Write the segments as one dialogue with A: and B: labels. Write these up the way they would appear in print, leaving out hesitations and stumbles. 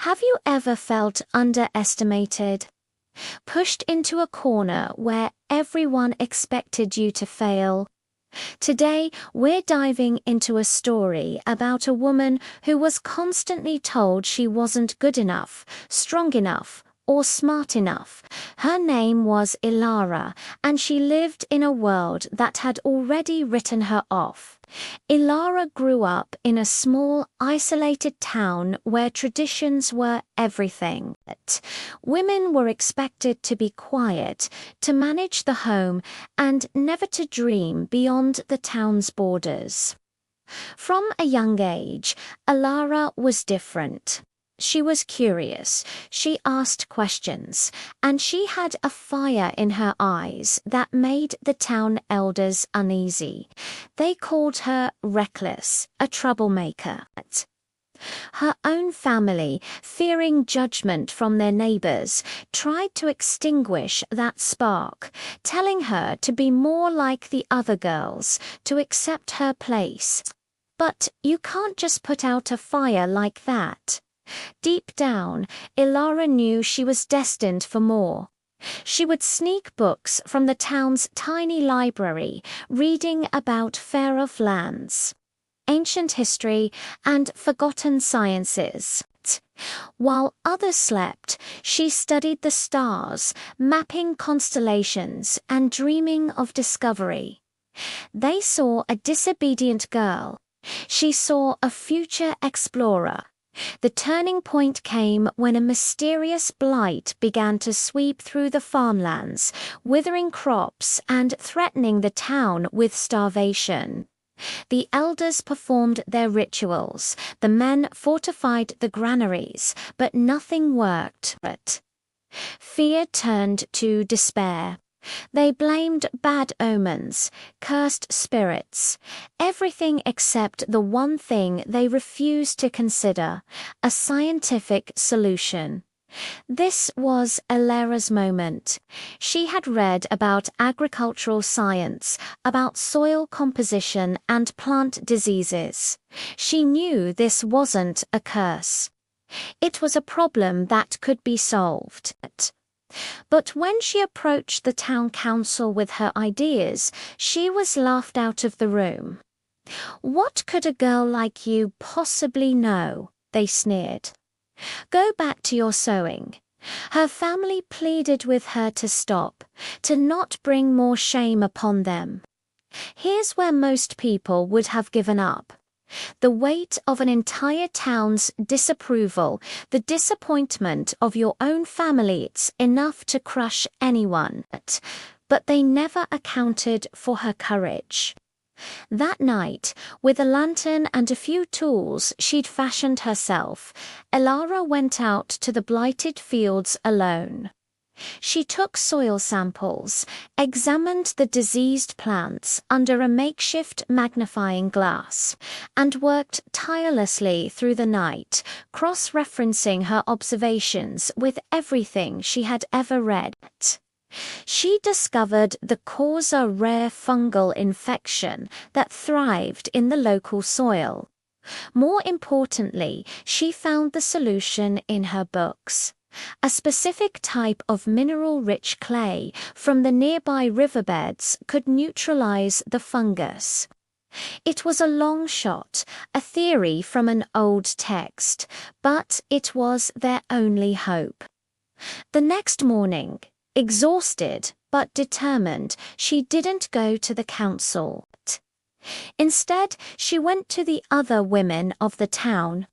A: Have you ever felt underestimated? Pushed into a corner where everyone expected you to fail? Today, we're diving into a story about a woman who was constantly told she wasn't good enough, strong enough, or smart enough. Her name was Ilara, and she lived in a world that had already written her off. Ilara grew up in a small, isolated town where traditions were everything. Women were expected to be quiet, to manage the home, and never to dream beyond the town's borders. From a young age, Ilara was different. She was curious, she asked questions, and she had a fire in her eyes that made the town elders uneasy. They called her reckless, a troublemaker. Her own family, fearing judgment from their neighbors, tried to extinguish that spark, telling her to be more like the other girls, to accept her place. But you can't just put out a fire like that. Deep down, Ilara knew she was destined for more. She would sneak books from the town's tiny library, reading about Fair of Lands, ancient history, and forgotten sciences. While others slept, she studied the stars, mapping constellations and dreaming of discovery. They saw a disobedient girl. She saw a future explorer. The turning point came when a mysterious blight began to sweep through the farmlands, withering crops and threatening the town with starvation. The elders performed their rituals, the men fortified the granaries, but nothing worked. Fear turned to despair. They blamed bad omens, cursed spirits, everything except the one thing they refused to consider, a scientific solution. This was Ilara's moment. She had read about agricultural science, about soil composition and plant diseases. She knew this wasn't a curse. It was a problem that could be solved. But when she approached the town council with her ideas, she was laughed out of the room. "What could a girl like you possibly know?" they sneered. "Go back to your sewing." Her family pleaded with her to stop, to not bring more shame upon them. Here's where most people would have given up. The weight of an entire town's disapproval, the disappointment of your own family, it's enough to crush anyone. But they never accounted for her courage. That night, with a lantern and a few tools she'd fashioned herself, Ilara went out to the blighted fields alone. She took soil samples, examined the diseased plants under a makeshift magnifying glass, and worked tirelessly through the night, cross-referencing her observations with everything she had ever read. She discovered the cause a rare fungal infection that thrived in the local soil. More importantly, she found the solution in her books. A specific type of mineral-rich clay from the nearby riverbeds could neutralize the fungus. It was a long shot, a theory from an old text, but it was their only hope. The next morning, exhausted but determined, she didn't go to the council. Instead, she went to the other women of the town.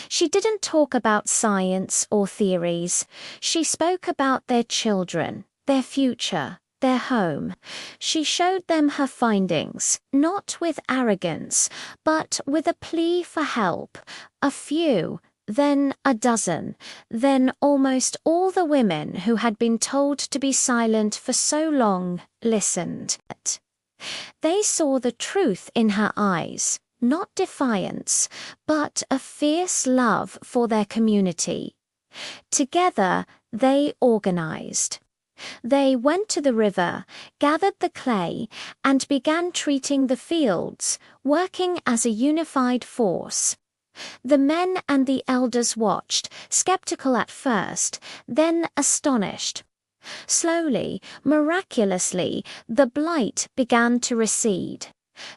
A: She didn't talk about science or theories. She spoke about their children, their future, their home. She showed them her findings, not with arrogance, but with a plea for help. A few, then a dozen, then almost all the women who had been told to be silent for so long listened. They saw the truth in her eyes. Not defiance, but a fierce love for their community. Together, they organized. They went to the river, gathered the clay, and began treating the fields, working as a unified force. The men and the elders watched, skeptical at first, then astonished. Slowly, miraculously, the blight began to recede.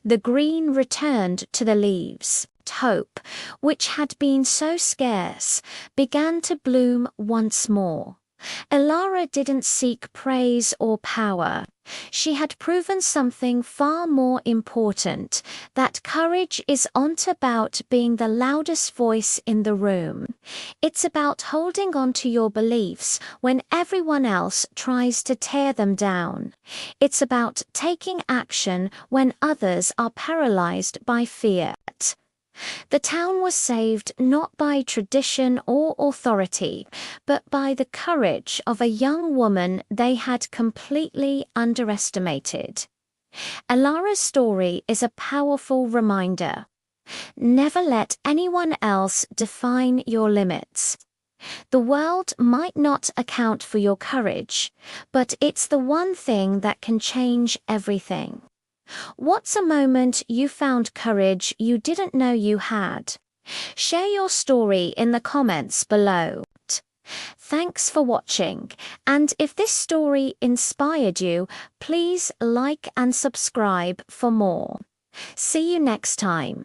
A: The green returned to the leaves. Hope, which had been so scarce, began to bloom once more. Elara didn't seek praise or power. She had proven something far more important, that courage isn't about being the loudest voice in the room. It's about holding on to your beliefs when everyone else tries to tear them down. It's about taking action when others are paralyzed by fear. The town was saved not by tradition or authority, but by the courage of a young woman they had completely underestimated. Elara's story is a powerful reminder. Never let anyone else define your limits. The world might not account for your courage, but it's the one thing that can change everything. What's a moment you found courage you didn't know you had? Share your story in the comments below. Thanks for watching, and if this story inspired you, please like and subscribe for more. See you next time.